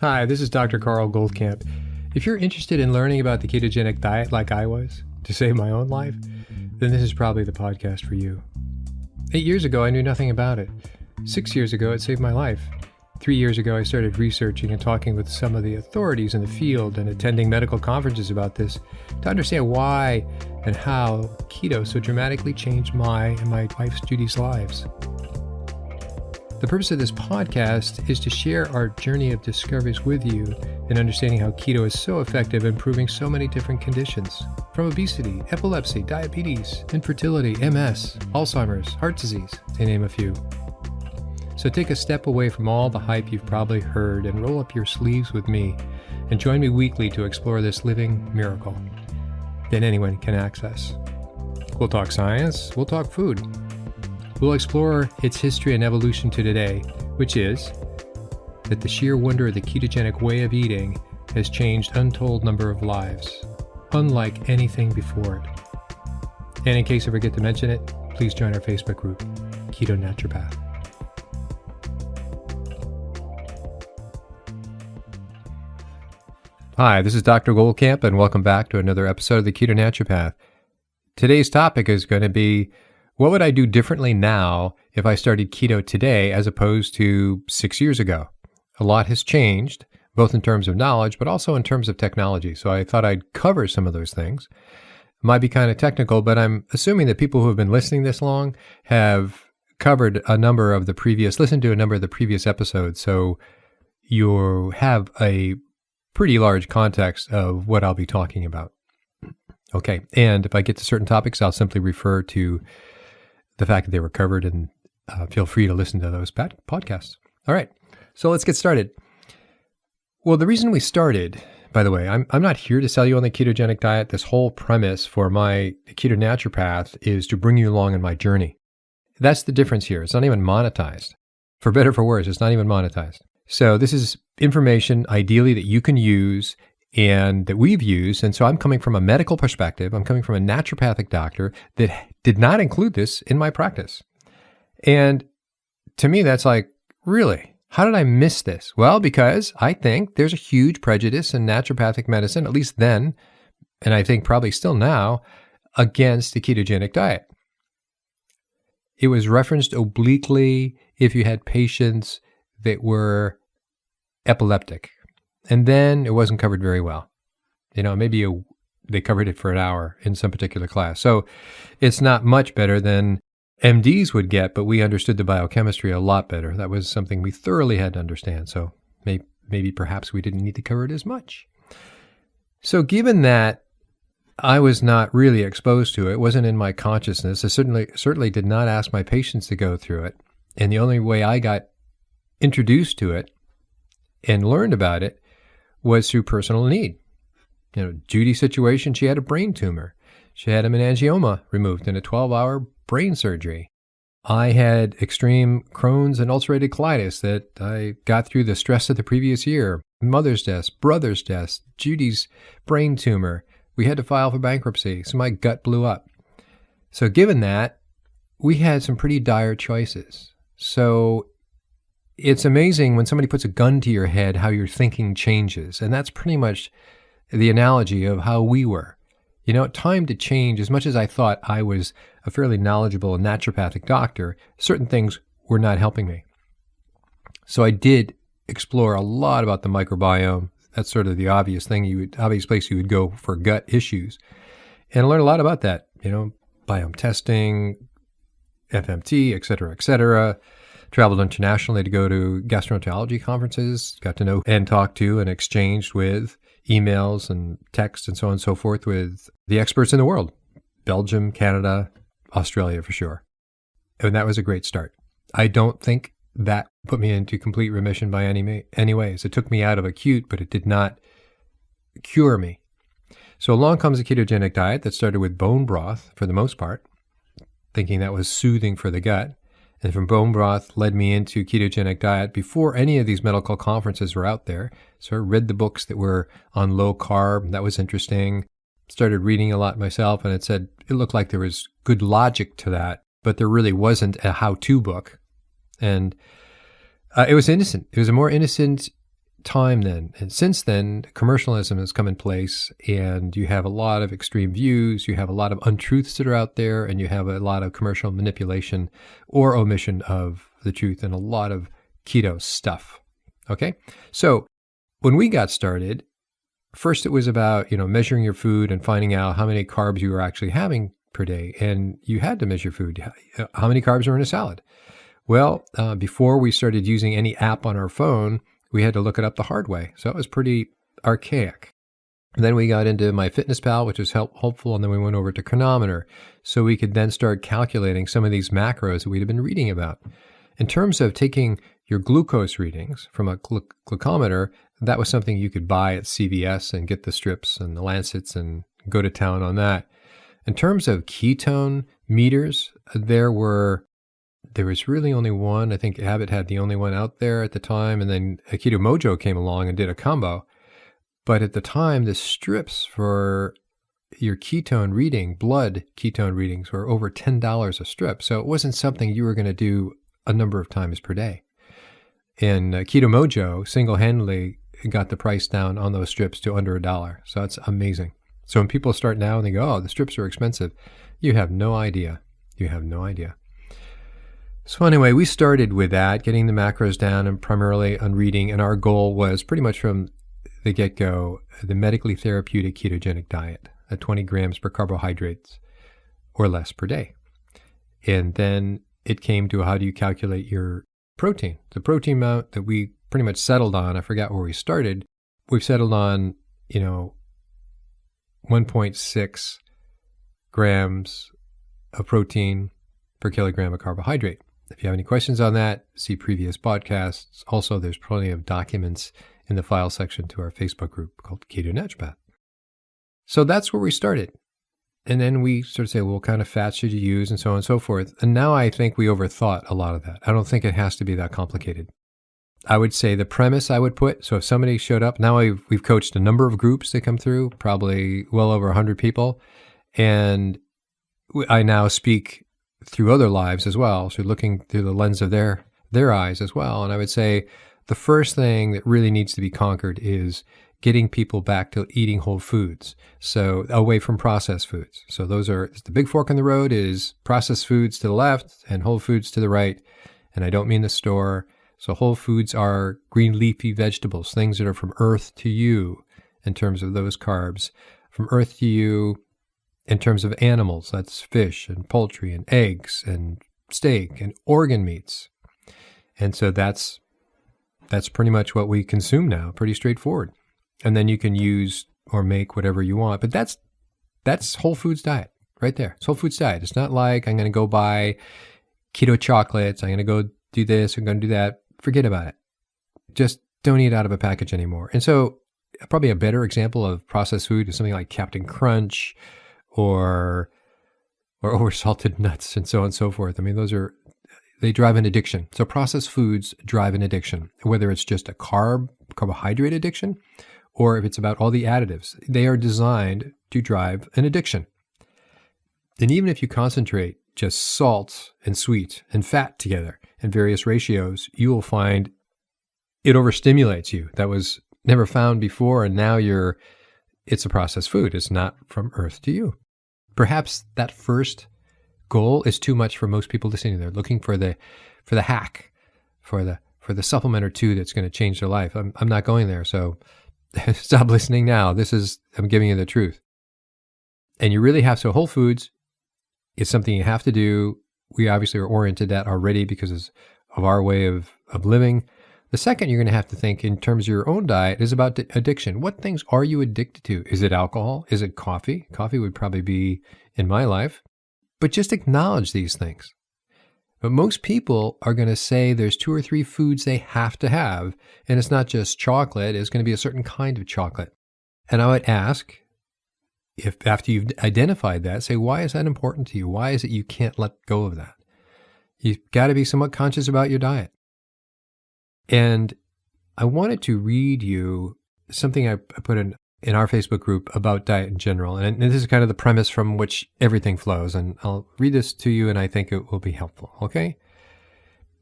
Hi, this is Dr. Karl Goldkamp. If you're interested in learning about the ketogenic diet like I was, to save my own life, then this is probably the podcast for you. 8 years ago, I knew nothing about it. 6 years ago, it saved my life. 3 years ago, I started researching and talking with some of the authorities in the field and attending medical conferences about this to understand why and how keto so dramatically changed my and my wife's Judy's lives. The purpose of this podcast is to share our journey of discoveries with you in understanding how keto is so effective in improving so many different conditions, from obesity, epilepsy, diabetes, infertility, MS, Alzheimer's, heart disease, to name a few. So take a step away from all the hype you've probably heard and roll up your sleeves with me and join me weekly to explore this living miracle that anyone can access. We'll talk science, we'll talk food. We'll explore its history and evolution to today, which is that the sheer wonder of the ketogenic way of eating has changed untold number of lives, unlike anything before it. And in case I forget to mention it, please join our Facebook group, Keto Naturopath. Hi, this is Dr. Goldkamp, and welcome back to another episode of the Keto Naturopath. Today's topic is going to be, what would I do differently now if I started keto today as opposed to 6 years ago? A lot has changed, both in terms of knowledge, but also in terms of technology. So I thought I'd cover some of those things. It might be kind of technical, but I'm assuming that people who have been listening this long have covered listened to a number of the previous episodes. So you have a pretty large context of what I'll be talking about. Okay, and if I get to certain topics, I'll simply refer to the fact that they were covered, and feel free to listen to those podcasts. All right, so let's get started. Well, the reason we started, by the way, I'm not here to sell you on the ketogenic diet. This whole premise for my Keto Naturopath is to bring you along in my journey. That's the difference here. It's not even monetized. For better or for worse, it's not even monetized. So this is information ideally that you can use and that we've used. And so I'm coming from a medical perspective. I'm coming from a naturopathic doctor that did not include this in my practice. And to me, that's like, really? How did I miss this? Well, because I think there's a huge prejudice in naturopathic medicine, at least then, and I think probably still now, against the ketogenic diet. It was referenced obliquely if you had patients that were epileptic. And then it wasn't covered very well. Maybe they covered it for an hour in some particular class. So it's not much better than MDs would get, but we understood the biochemistry a lot better. That was something we thoroughly had to understand. So maybe perhaps we didn't need to cover it as much. So given that I was not really exposed to it, wasn't in my consciousness, I certainly did not ask my patients to go through it. And the only way I got introduced to it and learned about it was through personal need. Judy's situation, she had a brain tumor. She had a meningioma removed in a 12-hour brain surgery. I had extreme Crohn's and ulcerative colitis that I got through the stress of the previous year. Mother's death, brother's death, Judy's brain tumor. We had to file for bankruptcy, so my gut blew up. So given that, we had some pretty dire choices. So it's amazing when somebody puts a gun to your head how your thinking changes. And that's pretty much the analogy of how we were. Time to change. As much as I thought I was a fairly knowledgeable naturopathic doctor, certain things were not helping me. So I did explore a lot about the microbiome. That's sort of the obvious place you would go for gut issues. And learn a lot about that, biome testing, FMT, et cetera, traveled internationally to go to gastroenterology conferences, got to know and talk to and exchanged with emails and texts and so on and so forth with the experts in the world, Belgium, Canada, Australia for sure. And that was a great start. I don't think that put me into complete remission by any ways. It took me out of acute, but it did not cure me. So along comes a ketogenic diet that started with bone broth for the most part, thinking that was soothing for the gut. And from bone broth led me into ketogenic diet before any of these medical conferences were out there. So I read the books that were on low carb. That was interesting. Started reading a lot myself, and it looked like there was good logic to that, but there really wasn't a how-to book. And it was innocent. It was a more innocent time then. And since then, commercialism has come in place, and you have a lot of extreme views, you have a lot of untruths that are out there, and you have a lot of commercial manipulation or omission of the truth and a lot of keto stuff. Okay? So when we got started, first it was about, measuring your food and finding out how many carbs you were actually having per day. And you had to measure food. How many carbs are in a salad? Well, before we started using any app on our phone, we had to look it up the hard way. So it was pretty archaic. And then we got into MyFitnessPal, which was helpful. And then we went over to Chronometer. So we could then start calculating some of these macros that we'd have been reading about. In terms of taking your glucose readings from a glucometer, that was something you could buy at CVS and get the strips and the lancets and go to town on that. In terms of ketone meters, there was really only one. I think Abbott had the only one out there at the time, and then Keto Mojo came along and did a combo. But at the time, the strips for your ketone reading, blood ketone readings, were over $10 a strip. So it wasn't something you were going to do a number of times per day. And Keto Mojo single-handedly got the price down on those strips to under $1. So that's amazing. So when people start now and they go, oh, the strips are expensive, you have no idea. You have no idea. So anyway, we started with that, getting the macros down and primarily on reading. And our goal was pretty much from the get-go, the medically therapeutic ketogenic diet at 20 grams per carbohydrates or less per day. And then it came to how do you calculate your protein. The protein amount that we pretty much settled on, I forgot where we started. We've settled on, 1.6 grams of protein per kilogram of carbohydrate. If you have any questions on that, see previous podcasts. Also, there's plenty of documents in the file section to our Facebook group called Keto Naturopath. So that's where we started. And then we sort of say, well, what kind of fat should you use, and so on and so forth. And now I think we overthought a lot of that. I don't think it has to be that complicated. I would say the premise I would put, so if somebody showed up, now we've coached a number of groups that come through, probably well over 100 people. And I now speak through other lives as well. So looking through the lens of their eyes as well. And I would say the first thing that really needs to be conquered is getting people back to eating whole foods. So away from processed foods. So the big fork in the road is processed foods to the left and whole foods to the right. And I don't mean the store. So whole foods are green leafy vegetables, things that are from earth to you in terms of those carbs. From earth to you in terms of animals, that's fish and poultry and eggs and steak and organ meats. And so that's pretty much what we consume now, pretty straightforward. And then you can use or make whatever you want. But that's whole foods diet right there. It's whole foods diet. It's not like I'm going to go buy keto chocolates. I'm going to go do this. I'm going to do that. Forget about it. Just don't eat out of a package anymore. And so probably a better example of processed food is something like Captain Crunch or over-salted nuts and so on and so forth. I mean, they drive an addiction. So processed foods drive an addiction, whether it's just a carbohydrate addiction or if it's about all the additives. They are designed to drive an addiction. And even if you concentrate just salt and sweet and fat together in various ratios, you will find it overstimulates you. That was never found before, and now it's a processed food. It's not from earth to you. Perhaps that first goal is too much for most people listening. They're looking for the hack, for the supplement or two that's going to change their life. I'm not going there, so stop listening now. I'm giving you the truth. And you really have, so whole foods is something you have to do. We obviously are oriented that already because of our way of living. The second you're going to have to think in terms of your own diet is about addiction. What things are you addicted to? Is it alcohol? Is it coffee? Coffee would probably be in my life. But just acknowledge these things. But most people are going to say there's 2 or 3 foods they have to have. And it's not just chocolate. It's going to be a certain kind of chocolate. And I would ask, if after you've identified that, say, why is that important to you? Why is it you can't let go of that? You've got to be somewhat conscious about your diet. And I wanted to read you something I put in our Facebook group about diet in general. And this is kind of the premise from which everything flows. And I'll read this to you, and I think it will be helpful, okay?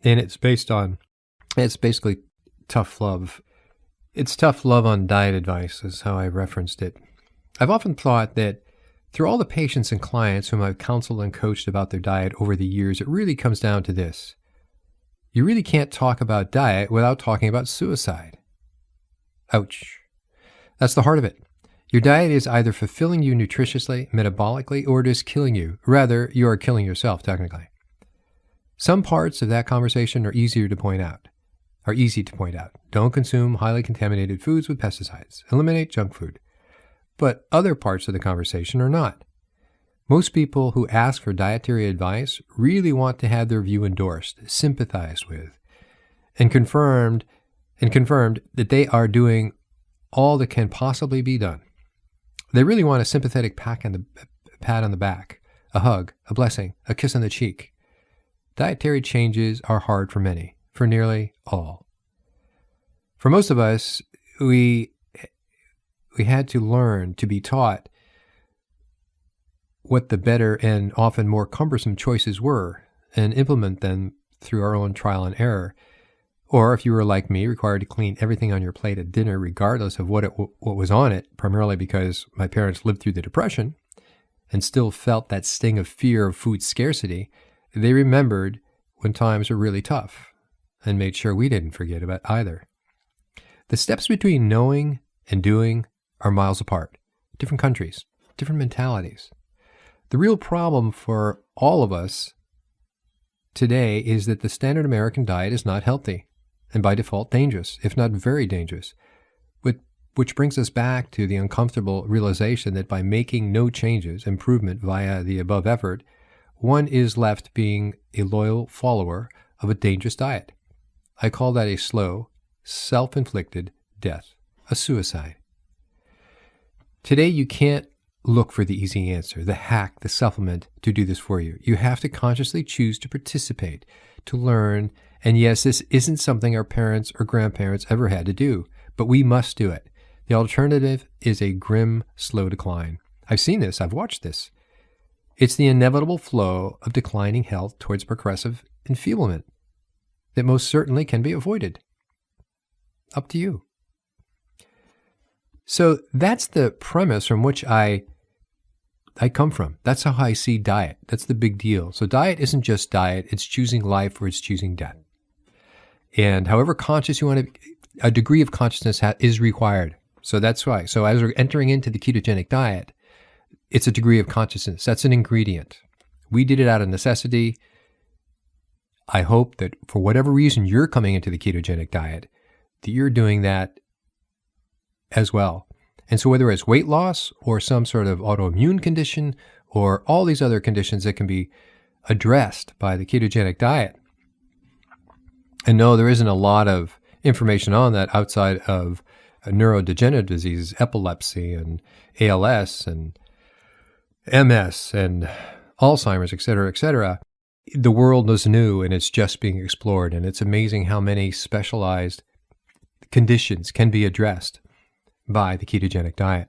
And it's basically tough love. It's tough love on diet advice is how I referenced it. I've often thought that through all the patients and clients whom I've counseled and coached about their diet over the years, it really comes down to this. You really can't talk about diet without talking about suicide. Ouch. That's the heart of it. Your diet is either fulfilling you nutritiously, metabolically, or it is killing you. Rather, you are killing yourself, technically. Some parts of that conversation are easy to point out. Don't consume highly contaminated foods with pesticides. Eliminate junk food. But other parts of the conversation are not. Most people who ask for dietary advice really want to have their view endorsed, sympathized with, and confirmed that they are doing all that can possibly be done. They really want a sympathetic pat on the back, a hug, a blessing, a kiss on the cheek. Dietary changes are hard for many, for nearly all. For most of us, we had to learn to be taught what the better and often more cumbersome choices were and implement them through our own trial and error. Or if you were like me, required to clean everything on your plate at dinner regardless of what was on it, primarily because my parents lived through the Depression and still felt that sting of fear of food scarcity, they remembered when times were really tough and made sure we didn't forget about either. The steps between knowing and doing are miles apart. Different countries, different mentalities. The real problem for all of us today is that the standard American diet is not healthy and by default dangerous, if not very dangerous, which brings us back to the uncomfortable realization that by making no changes, improvement via the above effort, one is left being a loyal follower of a dangerous diet. I call that a slow, self-inflicted death, a suicide. Today, you can't look for the easy answer, the hack, the supplement to do this for you. You have to consciously choose to participate, to learn. And yes, this isn't something our parents or grandparents ever had to do, but we must do it. The alternative is a grim, slow decline. I've seen this. I've watched this. It's the inevitable flow of declining health towards progressive enfeeblement that most certainly can be avoided. Up to you. So that's the premise from which I come from. That's how I see diet. That's the big deal. So diet isn't just diet. It's choosing life or it's choosing death. And however conscious you want to be, a degree of consciousness is required. So that's why. So as we're entering into the ketogenic diet, it's a degree of consciousness. That's an ingredient. We did it out of necessity. I hope that for whatever reason you're coming into the ketogenic diet, that you're doing that as well. And so whether it's weight loss or some sort of autoimmune condition or all these other conditions that can be addressed by the ketogenic diet. And no, there isn't a lot of information on that outside of neurodegenerative diseases, epilepsy and ALS and MS and Alzheimer's, et cetera, et cetera. The world is new and it's just being explored. And it's amazing how many specialized conditions can be addressed by the ketogenic diet.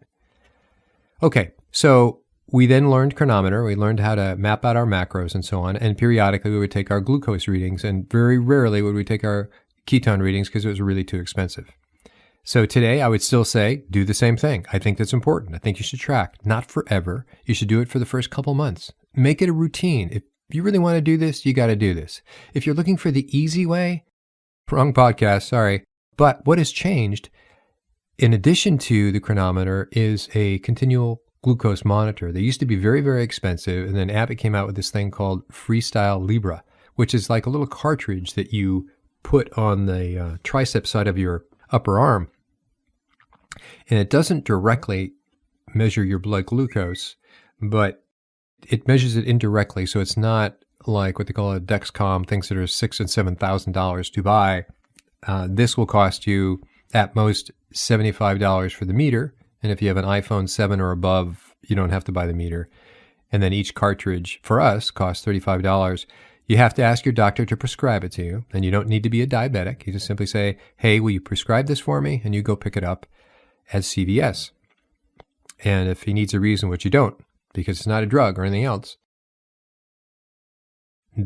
Okay, so we then learned chronometer. We learned how to map out our macros and so on. And periodically we would take our glucose readings, and very rarely would we take our ketone readings because it was really too expensive. So today I would still say, do the same thing. I think that's important. I think you should track, not forever. You should do it for the first couple months. Make it a routine. If you really want to do this, you got to do this. If you're looking for the easy way, wrong podcast, sorry. But what has changed, in addition to the chronometer, is a continual glucose monitor. They used to be very, very expensive, and then Abbott came out with this thing called Freestyle Libra, which is like a little cartridge that you put on the tricep side of your upper arm. And it doesn't directly measure your blood glucose, but it measures it indirectly. So it's not like what they call a Dexcom, things that are $6,000 and $7,000 to buy. This will cost you at most $75 for the meter. And if you have an iPhone 7 or above, you don't have to buy the meter. And then each cartridge for us costs $35. You have to ask your doctor to prescribe it to you. And you don't need to be a diabetic. You just simply say, hey, will you prescribe this for me? And you go pick it up at CVS. And if he needs a reason, which you don't, because it's not a drug or anything else, you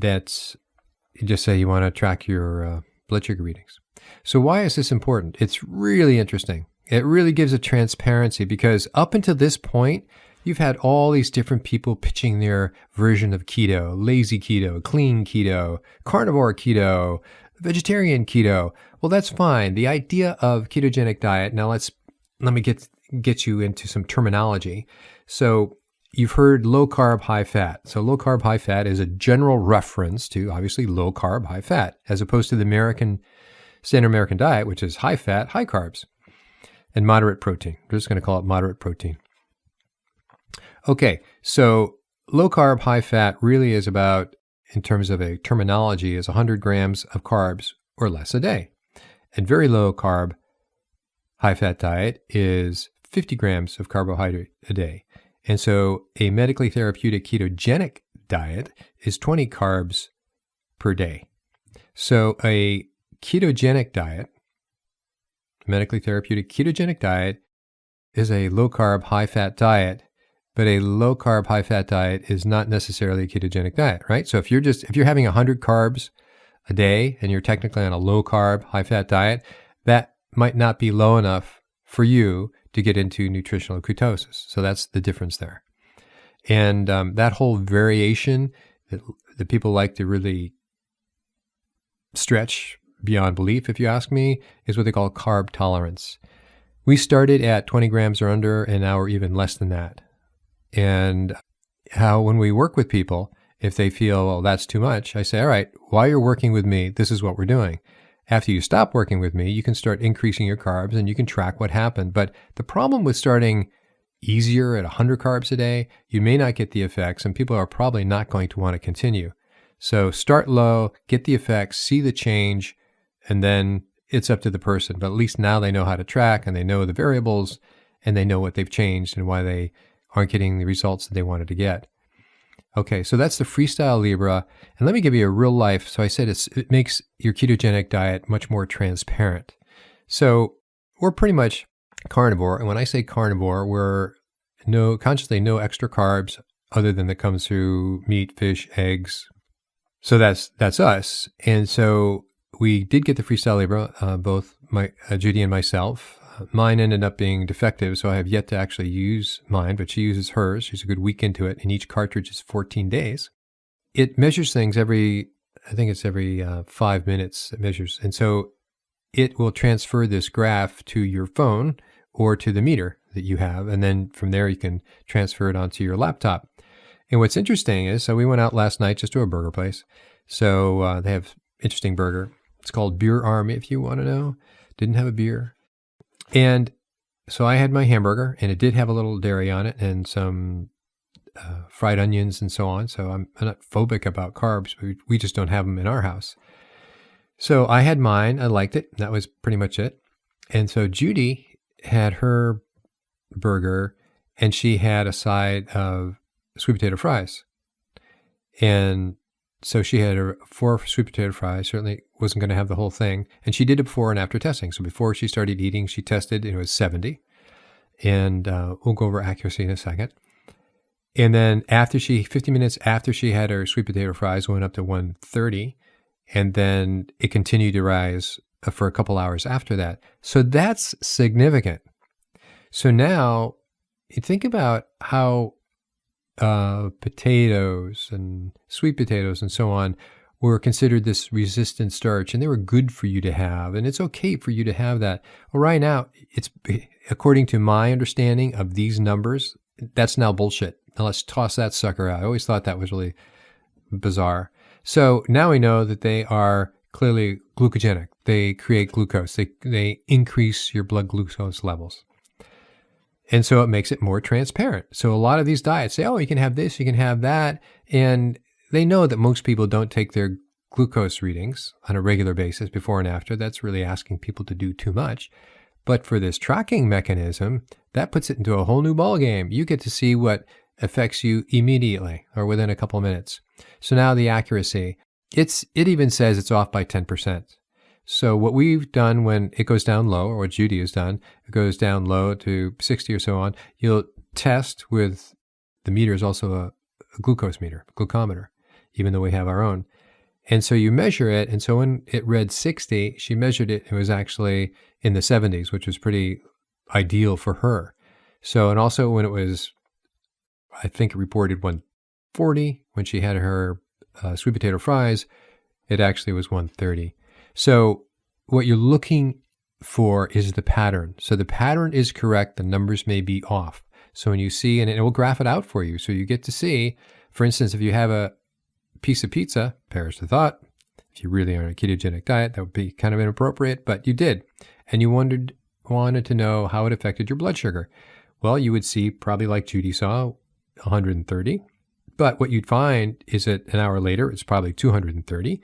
just say you want to track your blood sugar readings. So why is this important? It's really interesting. It really gives a transparency because up until this point, you've had all these different people pitching their version of keto: lazy keto, clean keto, carnivore keto, vegetarian keto. Well, that's fine. The idea of ketogenic diet. Now let me get you into some terminology. So you've heard low carb, high fat. So low carb, high fat is a general reference to obviously low carb, high fat, as opposed to the standard American diet, which is high fat, high carbs, and moderate protein. We're just going to call it moderate protein. Okay, so low carb, high fat really is about, in terms of a terminology, is 100 grams of carbs or less a day. And very low carb, high fat diet is 50 grams of carbohydrate a day. And so a medically therapeutic ketogenic diet is 20 carbs per day. So a ketogenic diet, medically therapeutic ketogenic diet, is a low carb, high fat diet, but a low carb, high fat diet is not necessarily a ketogenic diet, right? So if you're having 100 carbs a day and you're technically on a low carb, high fat diet, that might not be low enough for you to get into nutritional ketosis. So that's the difference there. And that whole variation that people like to really stretch beyond belief, if you ask me, is what they call carb tolerance. We started at 20 grams or under, and now we're even less than that. And how when we work with people, if they feel, well, that's too much, I say, all right, while you're working with me, this is what we're doing. After you stop working with me, you can start increasing your carbs and you can track what happened. But the problem with starting easier at 100 carbs a day, you may not get the effects, and people are probably not going to want to continue. So start low, get the effects, see the change, and then it's up to the person. But at least now they know how to track and they know the variables and they know what they've changed and why they aren't getting the results that they wanted to get. Okay, so that's the Freestyle Libre. And let me give you a real life. So I said it makes your ketogenic diet much more transparent. So we're pretty much carnivore. And when I say carnivore, we're consciously no extra carbs other than that comes through meat, fish, eggs. So that's us. And so we did get the Freestyle Libre, both Judy and myself. Mine ended up being defective, so I have yet to actually use mine, but she uses hers. She's a good week into it, and each cartridge is 14 days. It measures things every 5 minutes it measures. And so it will transfer this graph to your phone or to the meter that you have, and then from there you can transfer it onto your laptop. And what's interesting is, so we went out last night just to a burger place. So they have interesting burger. It's called Beer Army, if you want to know. Didn't have a beer. And so I had my hamburger, and it did have a little dairy on it and some fried onions and so on. So I'm not phobic about carbs, but we just don't have them in our house. So I had mine. I liked it. That was pretty much it. And so Judy had her burger, and she had a side of sweet potato fries. And so she had 4 sweet potato fries, certainly wasn't going to have the whole thing. And she did it before and after testing. So before she started eating, she tested, it was 70. And we'll go over accuracy in a second. And then 50 minutes after she had her sweet potato fries, went up to 130. And then it continued to rise for a couple hours after that. So that's significant. So now you think about how potatoes and sweet potatoes and so on were considered this resistant starch, and they were good for you to have, and it's okay for you to have that. Well, right now, it's, according to my understanding of these numbers, that's now bullshit. Now let's toss that sucker out. I always thought that was really bizarre. So now we know that they are clearly glucogenic. They create glucose. They increase your blood glucose levels. And so it makes it more transparent. So a lot of these diets say, oh, you can have this, you can have that. And they know that most people don't take their glucose readings on a regular basis before and after. That's really asking people to do too much. But for this tracking mechanism, that puts it into a whole new ballgame. You get to see what affects you immediately or within a couple of minutes. So now the accuracy, it even says it's off by 10%. So what we've done when it goes down low, or what Judy has done, it goes down low to 60 or so on, you'll test with, the meter is also a glucose meter, glucometer, even though we have our own. And so you measure it. And so when it read 60, she measured it. It was actually in the 70s, which was pretty ideal for her. So, and also when it was, I think it reported 140 when she had her sweet potato fries, it actually was 130. So what you're looking for is the pattern. So the pattern is correct. The numbers may be off. So when you see, and it will graph it out for you. So you get to see, for instance, if you have a piece of pizza, perish the thought, if you really are on a ketogenic diet, that would be kind of inappropriate, but you did. And you wanted to know how it affected your blood sugar. Well, you would see, probably like Judy saw, 130. But what you'd find is that an hour later, it's probably 230.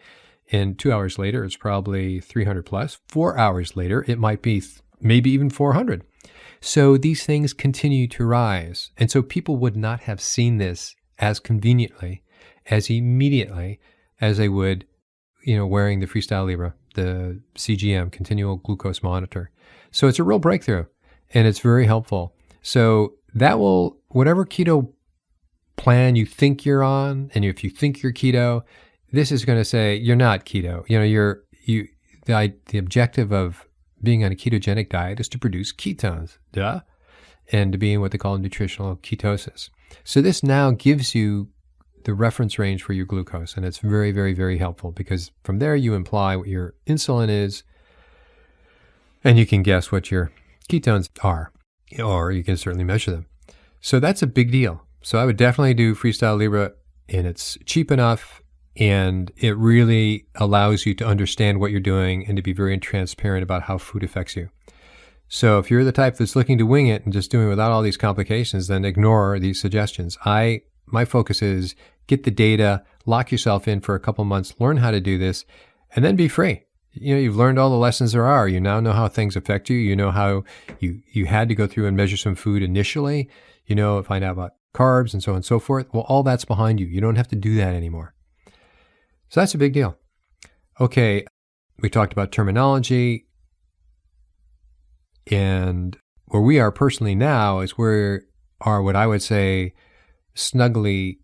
And 2 hours later, it's probably 300 plus. 4 hours later, it might be maybe even 400. So these things continue to rise. And so people would not have seen this as conveniently, as immediately as they would, wearing the Freestyle Libre, the CGM, continual glucose monitor. So it's a real breakthrough, and it's very helpful. So that will, whatever keto plan you think you're on, and if you think you're keto, this is going to say you're not keto. The objective of being on a ketogenic diet is to produce ketones, and to be in what they call nutritional ketosis. So this now gives you the reference range for your glucose, and it's very, very, very helpful because from there you imply what your insulin is, and you can guess what your ketones are, or you can certainly measure them. So that's a big deal. So I would definitely do Freestyle Libre, and it's cheap enough, and it really allows you to understand what you're doing and to be very transparent about how food affects you. So if you're the type that's looking to wing it and just doing it without all these complications, then ignore these suggestions. My focus is get the data, lock yourself in for a couple months, learn how to do this, and then be free. You've learned all the lessons there are. You now know how things affect you. You know how you had to go through and measure some food initially, find out about carbs and so on and so forth. Well, all that's behind you. You don't have to do that anymore. So that's a big deal. Okay, we talked about terminology, and where we are personally now is where are what I would say snugly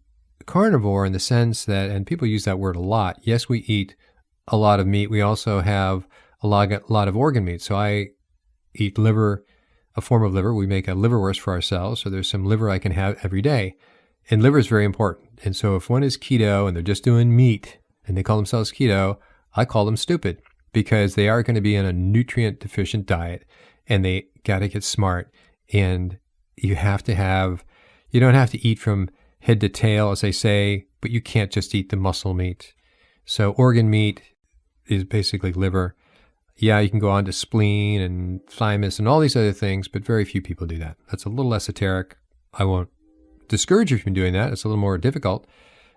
carnivore in the sense that, and people use that word a lot. Yes, we eat a lot of meat. We also have a lot of organ meat. So I eat liver, a form of liver. We make a liverwurst for ourselves. So there's some liver I can have every day. And liver is very important. And so if one is keto and they're just doing meat and they call themselves keto, I call them stupid because they are going to be in a nutrient deficient diet and they got to get smart. And you don't have to eat from head to tail, as they say, but you can't just eat the muscle meat. So organ meat is basically liver. Yeah, you can go on to spleen and thymus and all these other things, but very few people do that. That's a little esoteric. I won't discourage you from doing that. It's a little more difficult.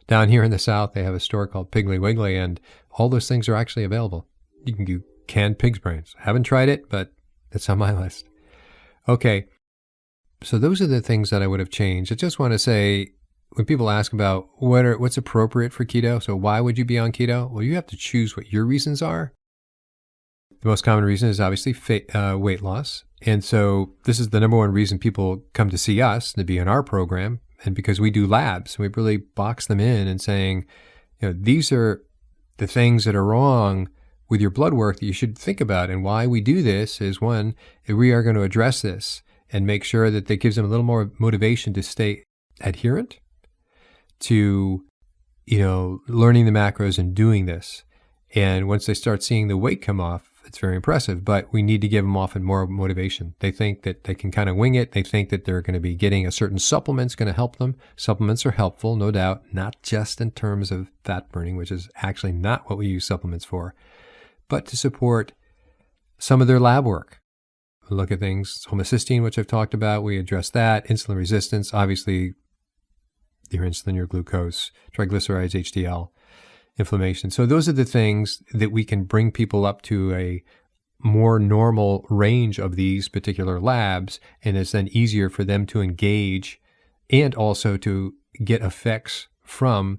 Down here in the South, they have a store called Piggly Wiggly, and all those things are actually available. You can do canned pig's brains. I haven't tried it, but it's on my list. Okay, so those are the things that I would have changed. I just want to say, when people ask about what's appropriate for keto, so why would you be on keto? Well, you have to choose what your reasons are. The most common reason is obviously weight loss. And so this is the number one reason people come to see us, to be in our program. And because we do labs, we really box them in and saying, these are the things that are wrong with your blood work that you should think about. And why we do this is, one, we are going to address this and make sure that that gives them a little more motivation to stay adherent to, learning the macros and doing this. And once they start seeing the weight come off, it's very impressive, but we need to give them often more motivation. They think that they can kind of wing it. They think that they're going to be getting a certain supplement's going to help them. Supplements are helpful, no doubt, not just in terms of fat burning, which is actually not what we use supplements for, but to support some of their lab work. We look at things, homocysteine, which I've talked about. We address that. Insulin resistance, obviously, your insulin, your glucose, triglycerides, HDL. Inflammation. So those are the things that we can bring people up to a more normal range of these particular labs, and it's then easier for them to engage and also to get effects from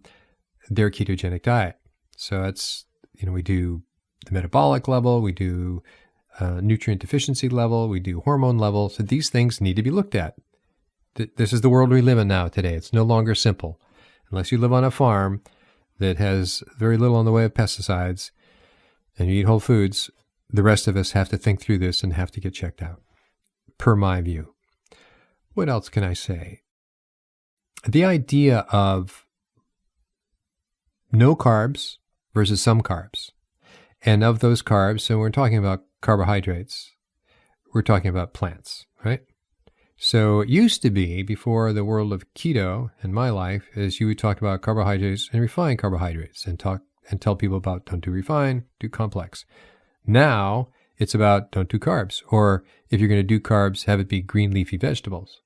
their ketogenic diet. So it's, we do the metabolic level, we do nutrient deficiency level, we do hormone level. So these things need to be looked at. This is the world we live in now today. It's no longer simple. Unless you live on a farm that has very little in the way of pesticides, and you eat whole foods, the rest of us have to think through this and have to get checked out, per my view. What else can I say? The idea of no carbs versus some carbs. And of those carbs, so we're talking about carbohydrates, we're talking about plants, right? So it used to be, before the world of keto in my life, is you would talk about carbohydrates and refined carbohydrates and tell people about don't do refined, do complex. Now it's about don't do carbs, or if you're going to do carbs, have it be green leafy vegetables.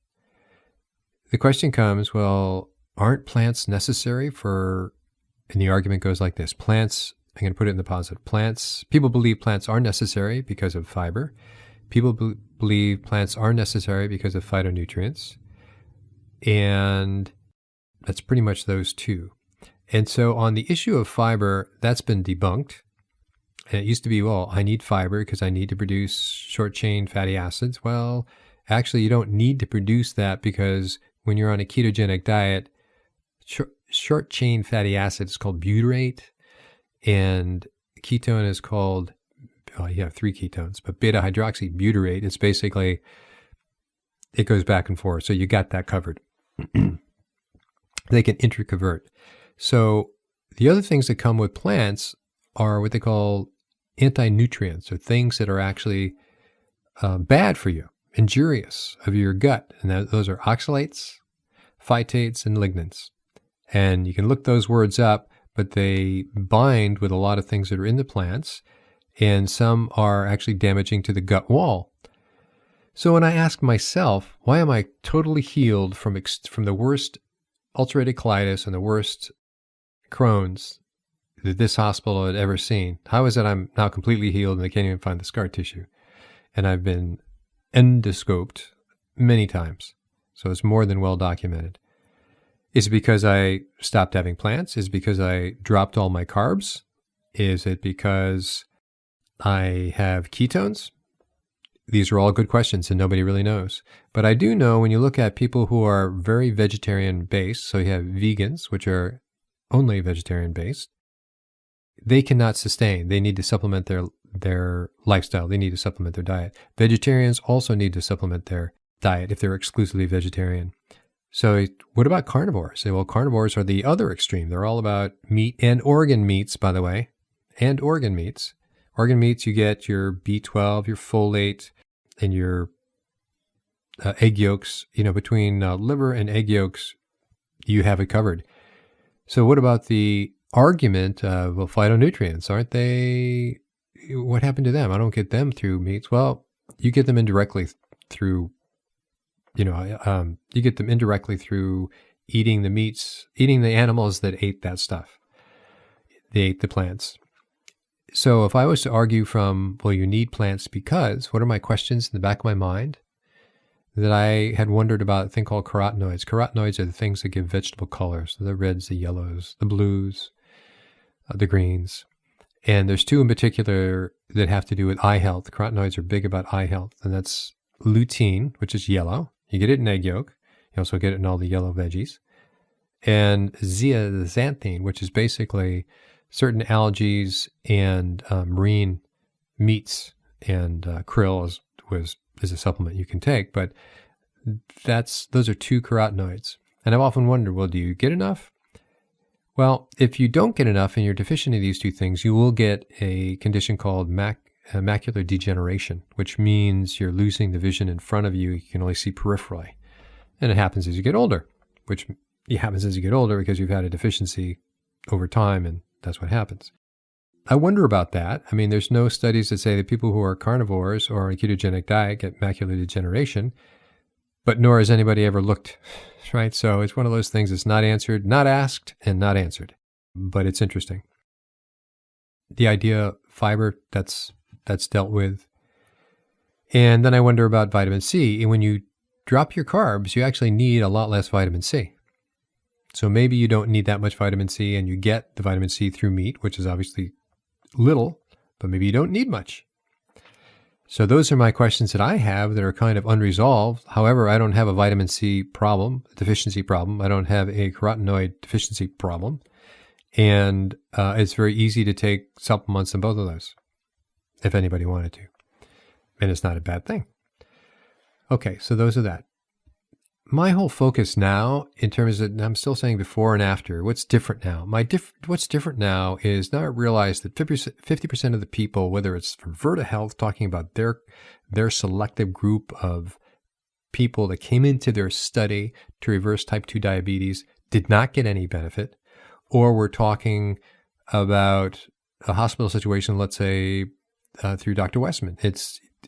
The question comes, well, aren't plants necessary for, and the argument goes like this, plants, I'm going to put it in the positive, people believe plants are necessary because of fiber. People believe plants are necessary because of phytonutrients. And that's pretty much those two. And so on the issue of fiber, that's been debunked. And it used to be, well, I need fiber because I need to produce short-chain fatty acids. Well, actually, you don't need to produce that because when you're on a ketogenic diet, short-chain fatty acid is called butyrate, and ketone is called, you have three ketones, but beta-hydroxybutyrate, it's basically, it goes back and forth. So you got that covered. They can interconvert. So the other things that come with plants are what they call anti-nutrients, or things that are actually bad for you, injurious of your gut. And those are oxalates, phytates, and lignans. And you can look those words up, but they bind with a lot of things that are in the plants, and some are actually damaging to the gut wall. So when I ask myself, why am I totally healed from the worst ulcerative colitis and the worst Crohn's that this hospital had ever seen? How is it I'm now completely healed and they can't even find the scar tissue? And I've been endoscoped many times, so it's more than well documented. Is it because I stopped having plants? Is it because I dropped all my carbs? Is it because I have ketones? These are all good questions and nobody really knows. But I do know when you look at people who are very vegetarian-based, so you have vegans, which are only vegetarian-based, they cannot sustain. They need to supplement their lifestyle. They need to supplement their diet. Vegetarians also need to supplement their diet if they're exclusively vegetarian. So what about carnivores? Well, carnivores are the other extreme. They're all about meat and organ meats, by the way, and organ meats. Organ meats, you get your B12, your folate, and your egg yolks. Between liver and egg yolks, you have it covered. So what about the argument of phytonutrients? Aren't they, what happened to them? I don't get them through meats. Well, you get them indirectly through, you get them indirectly through eating the meats, eating the animals that ate that stuff. They ate the plants. So if I was to argue from, well, you need plants because, what are my questions in the back of my mind? That I had wondered about a thing called carotenoids. Carotenoids are the things that give vegetable colors, the reds, the yellows, the blues, the greens. And there's two in particular that have to do with eye health. Carotenoids are big about eye health, and that's lutein, which is yellow. You get it in egg yolk. You also get it in all the yellow veggies. And zeaxanthin, which is basically certain algae and marine meats, and krill is a supplement you can take. But those are two carotenoids. And I've often wondered, well, do you get enough? Well, if you don't get enough and you're deficient in these two things, you will get a condition called macular degeneration, which means you're losing the vision in front of you. You can only see peripherally. And it happens as you get older, which happens as you get older because you've had a deficiency over time, and that's what happens. I wonder about that. I mean, there's no studies that say that people who are carnivores or on a ketogenic diet get macular degeneration, but nor has anybody ever looked, right? So it's one of those things that's not answered, not asked, and not answered. But it's interesting. The idea of fiber, that's dealt with. And then I wonder about vitamin C. And when you drop your carbs, you actually need a lot less vitamin C. So maybe you don't need that much vitamin C and you get the vitamin C through meat, which is obviously little, but maybe you don't need much. So those are my questions that I have that are kind of unresolved. However, I don't have a vitamin C problem, a deficiency problem. I don't have a carotenoid deficiency problem. And it's very easy to take supplements in both of those, if anybody wanted to. And it's not a bad thing. Okay, so those are that. My whole focus now, in terms of, I'm still saying before and after, what's different now? What's different now is now I realize that 50% of the people, whether it's from Virta Health, talking about their selective group of people that came into their study to reverse type 2 diabetes, did not get any benefit, or we're talking about a hospital situation, let's say through Dr. Westman.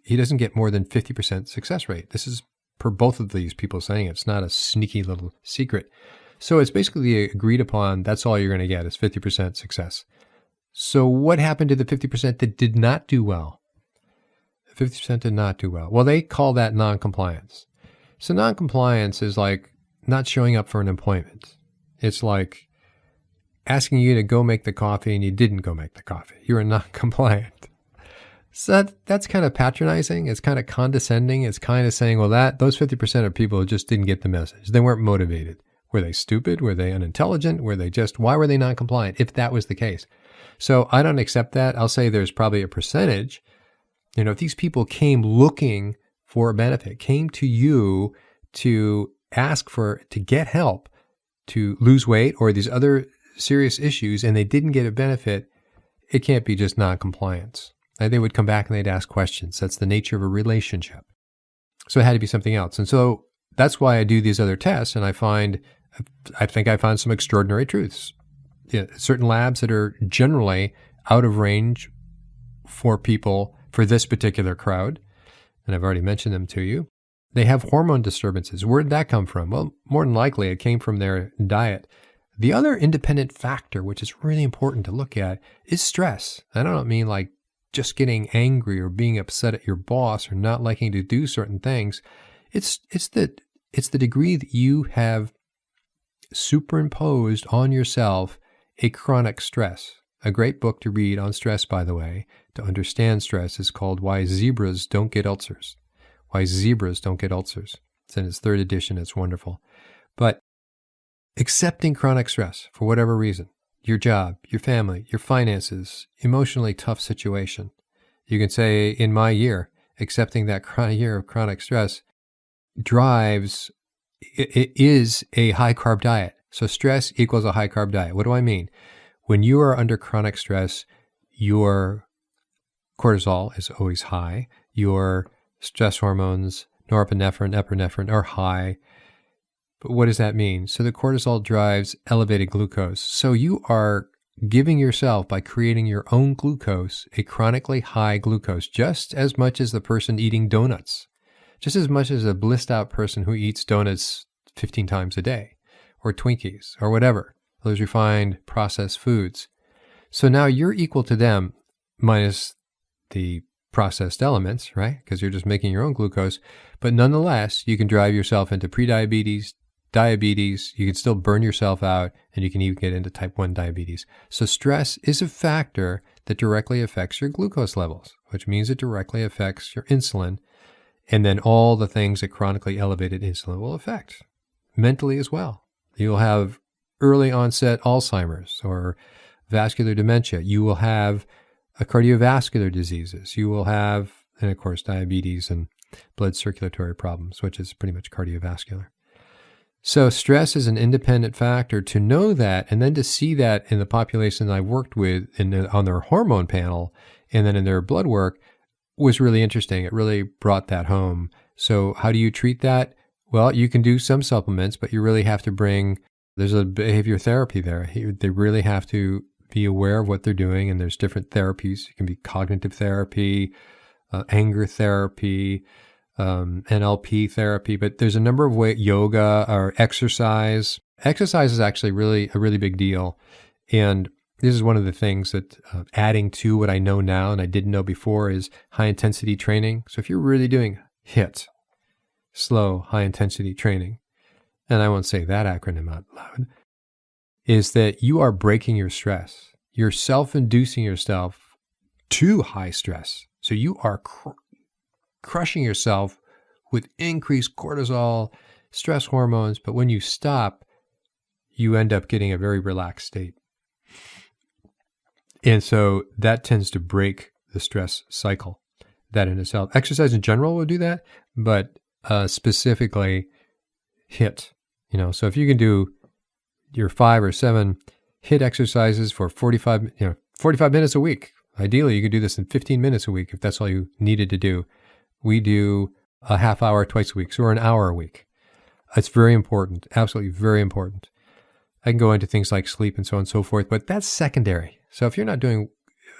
He doesn't get more than 50% success rate. This is per both of these people saying it. It's not a sneaky little secret. So it's basically agreed upon that's all you're going to get is 50% success. So what happened to the 50% that did not do well? 50% did not do well. Well, they call that non-compliance. So non-compliance is like not showing up for an appointment. It's like asking you to go make the coffee and you didn't go make the coffee. You're non-compliant. So that's kind of patronizing. It's kind of condescending. It's kind of saying, well, those 50% of people just didn't get the message. They weren't motivated. Were they stupid? Were they unintelligent? Why were they non-compliant if that was the case? So I don't accept that. I'll say there's probably a percentage. If these people came looking for a benefit, came to you to ask to get help to lose weight or these other serious issues, and they didn't get a benefit, it can't be just non-compliance. They would come back and they'd ask questions. That's the nature of a relationship. So it had to be something else. And so that's why I do these other tests, and I think I found some extraordinary truths. Certain labs that are generally out of range for people, for this particular crowd, and I've already mentioned them to you. They have hormone disturbances. Where did that come from? Well, more than likely it came from their diet. The other independent factor, which is really important to look at, is stress. I don't mean like just getting angry or being upset at your boss or not liking to do certain things. It's the degree that you have superimposed on yourself a chronic stress. A great book to read on stress, by the way, to understand stress is called Why Zebras Don't Get Ulcers. Why Zebras Don't Get Ulcers. It's in its 3rd edition. It's wonderful. But accepting chronic stress for whatever reason, your job, your family, your finances, emotionally tough situation. You can say, in my year, accepting that year of chronic stress drives, it is a high-carb diet. So stress equals a high-carb diet. What do I mean? When you are under chronic stress, your cortisol is always high. Your stress hormones, norepinephrine, epinephrine are high. But what does that mean? So the cortisol drives elevated glucose. So you are giving yourself, by creating your own glucose, a chronically high glucose, just as much as the person eating donuts, just as much as a blissed out person who eats donuts 15 times a day, or Twinkies, or whatever, those refined processed foods. So now you're equal to them minus the processed elements, right? Because you're just making your own glucose. But nonetheless, you can drive yourself into prediabetes, diabetes, you can still burn yourself out, and you can even get into type 1 diabetes. So stress is a factor that directly affects your glucose levels, which means it directly affects your insulin, and then all the things that chronically elevated insulin will affect. Mentally as well. You'll have early onset Alzheimer's or vascular dementia. You will have cardiovascular diseases. You will have, and of course, diabetes and blood circulatory problems, which is pretty much cardiovascular. So stress is an independent factor. To know that, and then to see that in the population I've worked with on their hormone panel and then in their blood work was really interesting. It really brought that home. So how do you treat that? Well, you can do some supplements, but you really have to there's a behavior therapy there. They really have to be aware of what they're doing, and there's different therapies. It can be cognitive therapy, anger therapy, NLP therapy, but there's a number of ways, yoga or exercise. Exercise is actually a really big deal. And this is one of the things that adding to what I know now and I didn't know before is high intensity training. So if you're really doing slow, high intensity training, and I won't say that acronym out loud, is that you are breaking your stress. You're self-inducing yourself to high stress. So you are crushing yourself with increased cortisol, stress hormones, but when you stop, you end up getting a very relaxed state. And so that tends to break the stress cycle. That in itself, exercise in general will do that, but specifically HIIT. So if you can do your 5 or 7 HIIT exercises for 45 minutes a week, ideally you could do this in 15 minutes a week if that's all you needed to do. We do a half hour twice a week, so we're an hour a week. It's very important, absolutely very important. I can go into things like sleep and so on and so forth, but that's secondary. So if you're not doing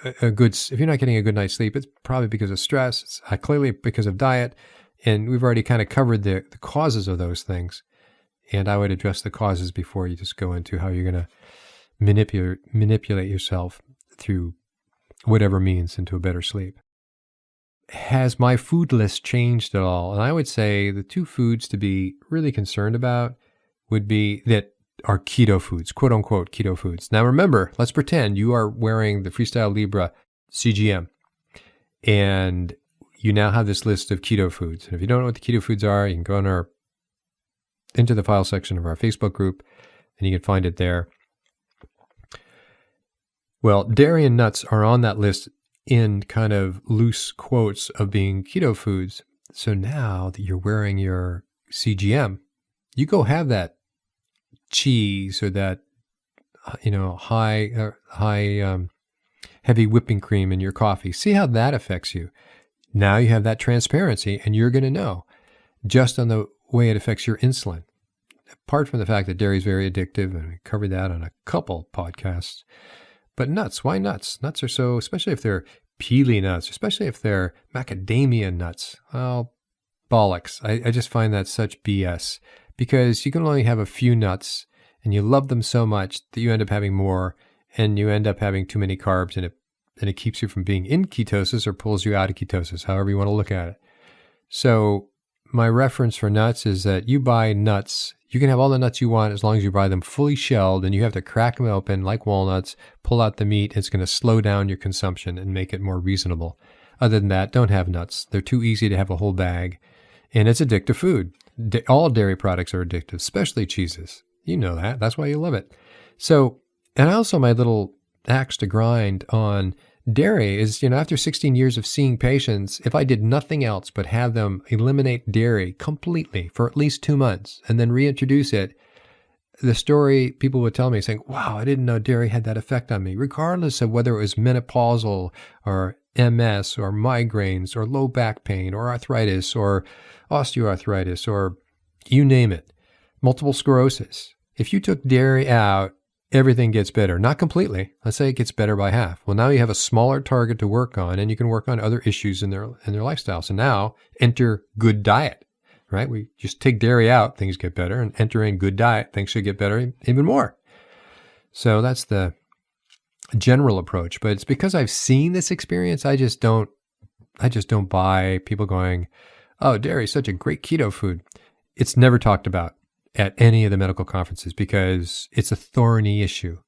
if you're not getting a good night's sleep, it's probably because of stress. It's clearly because of diet. And we've already kind of covered the causes of those things. And I would address the causes before you just go into how you're going to manipulate yourself through whatever means into a better sleep. Has my food list changed at all? And I would say the 2 foods to be really concerned about would be that are keto foods, quote unquote keto foods. Now remember, let's pretend you are wearing the Freestyle Libre CGM and you now have this list of keto foods. And if you don't know what the keto foods are, you can go into the file section of our Facebook group and you can find it there. Well, dairy and nuts are on that list in kind of loose quotes of being keto foods. So now that you're wearing your CGM, you go have that cheese or that heavy whipping cream in your coffee. See how that affects you. Now you have that transparency and you're going to know just on the way it affects your insulin. Apart from the fact that dairy is very addictive, and we covered that on a couple podcasts. But nuts, why nuts? Nuts are so, especially if they're peely nuts, especially if they're macadamia nuts. Well, bollocks. I just find that such BS. Because you can only have a few nuts and you love them so much that you end up having more and you end up having too many carbs and it keeps you from being in ketosis or pulls you out of ketosis, however you want to look at it. So my reference for nuts is that you buy nuts, you can have all the nuts you want as long as you buy them fully shelled and you have to crack them open like walnuts, pull out the meat. It's going to slow down your consumption and make it more reasonable. Other than that, don't have nuts. They're too easy to have a whole bag and it's addictive food. All dairy products are addictive, especially cheeses. You know that. That's why you love it. So, and also my little axe to grind on dairy is, after 16 years of seeing patients, if I did nothing else but have them eliminate dairy completely for at least 2 months and then reintroduce it, the story people would tell me saying, wow, I didn't know dairy had that effect on me, regardless of whether it was menopausal or MS or migraines or low back pain or arthritis or osteoarthritis or you name it, multiple sclerosis. If you took dairy out, everything gets better. Not completely. Let's say it gets better by half. Well, now you have a smaller target to work on and you can work on other issues in their lifestyle. So now enter good diet, right? We just take dairy out, things get better, and enter in good diet, things should get better even more. So that's the general approach, but it's because I've seen this experience. I just don't buy people going, oh, dairy is such a great keto food. It's never talked about at any of the medical conferences because it's a thorny issue.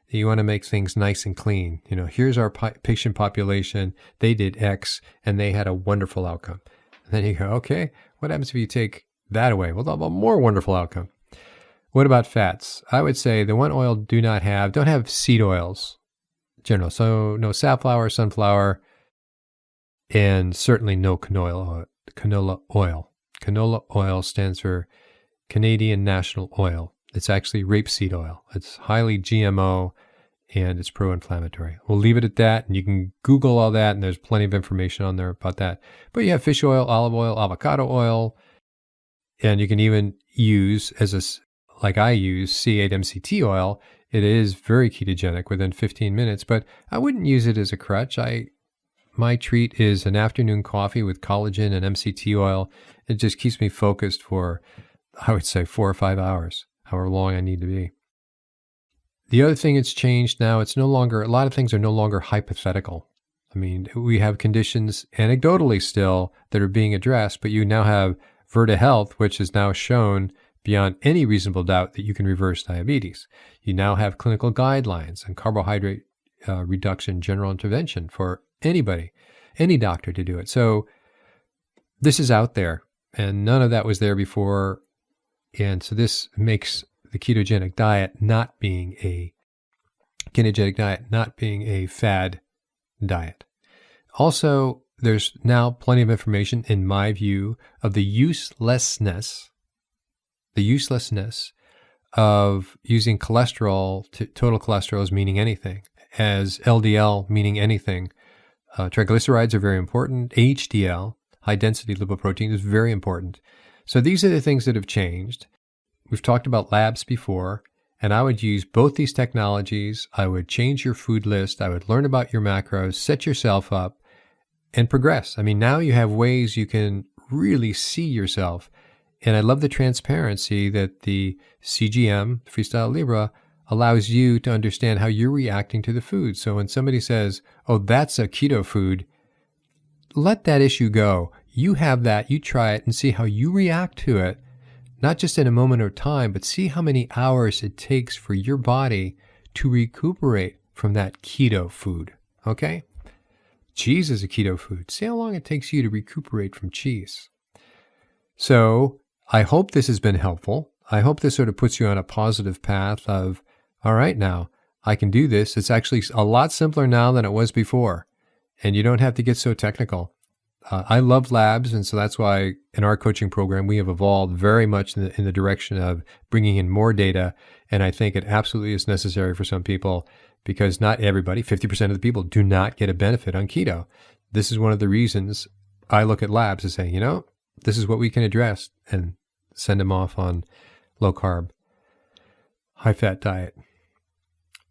You want to make things nice and clean. Here's our patient population. They did X and they had a wonderful outcome. And then you go, okay, what happens if you take that away? Well, they'll have a more wonderful outcome. What about fats? I would say the one oil don't have seed oils in general. So no safflower, sunflower, and certainly no canola oil. Canola oil stands for Canadian National Oil. It's actually rapeseed oil. It's highly GMO and it's pro-inflammatory. We'll leave it at that, and you can Google all that, and there's plenty of information on there about that. But you have fish oil, olive oil, avocado oil, and you can even use, like I use, C8-MCT oil. It is very ketogenic within 15 minutes, but I wouldn't use it as a crutch. My treat is an afternoon coffee with collagen and MCT oil. It just keeps me focused for, I would say, 4 or 5 hours, however long I need to be. The other thing that's changed now, a lot of things are no longer hypothetical. I mean, we have conditions anecdotally still that are being addressed, but you now have Virta Health, which has now shown beyond any reasonable doubt that you can reverse diabetes. You now have clinical guidelines and carbohydrate reduction general intervention for anybody, any doctor to do it. So this is out there, and none of that was there before. And so this makes the ketogenic diet not being a ketogenic diet not being a fad diet. Also, there's now plenty of information, in my view, of the uselessness of using cholesterol, total cholesterol as meaning anything, as LDL meaning anything. Triglycerides are very important. HDL, high density lipoprotein, is very important. So these are the things that have changed. We've talked about labs before, and I would use both these technologies. I would change your food list. I would learn about your macros, set yourself up, and progress. I mean, now you have ways you can really see yourself. And I love the transparency that the CGM, Freestyle Libre, allows you to understand how you're reacting to the food. So when somebody says, oh, that's a keto food, let that issue go. You have that, you try it and see how you react to it, not just in a moment of time, but see how many hours it takes for your body to recuperate from that keto food, okay? Cheese is a keto food. See how long it takes you to recuperate from cheese. So I hope this has been helpful. I hope this sort of puts you on a positive path of, all right, now I can do this. It's actually a lot simpler now than it was before, and you don't have to get so technical. I love labs, and so that's why in our coaching program, we have evolved very much in the direction of bringing in more data, and I think it absolutely is necessary for some people because not everybody, 50% of the people, do not get a benefit on keto. This is one of the reasons I look at labs and say, this is what we can address, and send them off on low-carb, high-fat diet.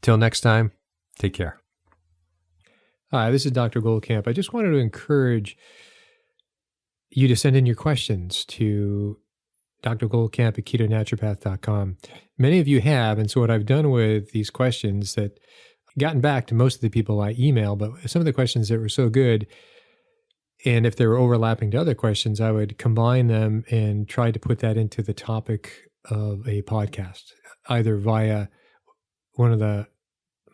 Till next time, take care. Hi, this is Dr. Goldkamp. I just wanted to encourage you to send in your questions to drgoldkamp@ketonaturopath.com. Many of you have, and so what I've done with these questions that gotten back to most of the people I email, but some of the questions that were so good, and if they were overlapping to other questions, I would combine them and try to put that into the topic of a podcast, either via one of the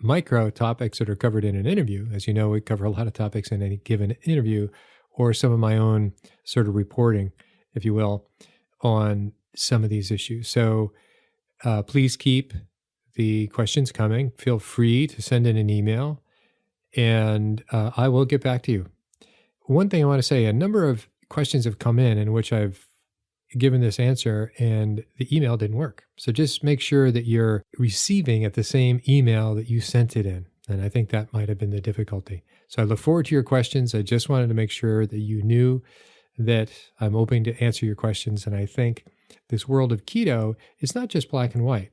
micro topics that are covered in an interview. As you know, we cover a lot of topics in any given interview, or some of my own sort of reporting, if you will, on some of these issues. So please keep the questions coming. Feel free to send in an email, and I will get back to you. One thing I want to say, a number of questions have come in which I've given this answer and the email didn't work. So just make sure that you're receiving at the same email that you sent it in. And I think that might have been the difficulty. So I look forward to your questions. I just wanted to make sure that you knew that I'm open to answer your questions. And I think this world of keto is not just black and white.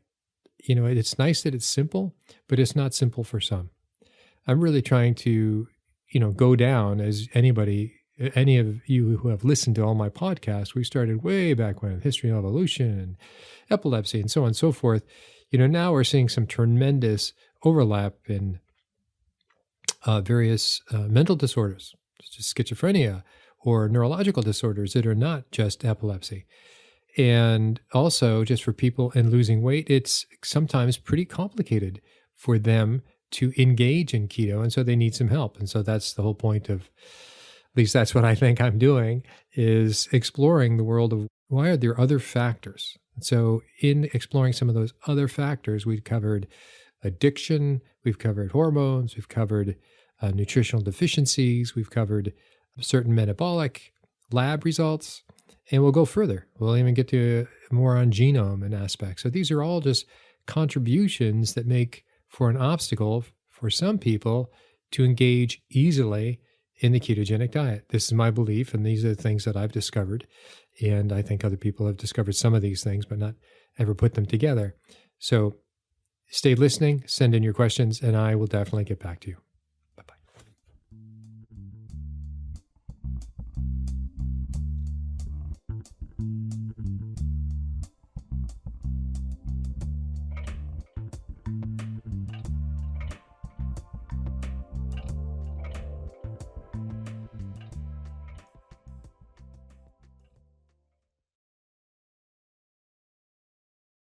It's nice that it's simple, but it's not simple for some. I'm really trying to, go down as any of you who have listened to all my podcasts. We started way back when, history and evolution and epilepsy and so on and so forth. Now we're seeing some tremendous overlap in various mental disorders, such as schizophrenia or neurological disorders that are not just epilepsy. And also, just for people in losing weight, it's sometimes pretty complicated for them to engage in keto, and so they need some help. And so that's the whole point of, at least that's what I think I'm doing, is exploring the world of why are there other factors. And so in exploring some of those other factors, we've covered addiction, we've covered hormones, we've covered nutritional deficiencies, we've covered certain metabolic lab results, and we'll go further. We'll even get to more on genome and aspects. So these are all just contributions that make for an obstacle for some people to engage easily in the ketogenic diet. This is my belief, and these are the things that I've discovered. And I think other people have discovered some of these things, but not ever put them together. So stay listening, send in your questions, and I will definitely get back to you.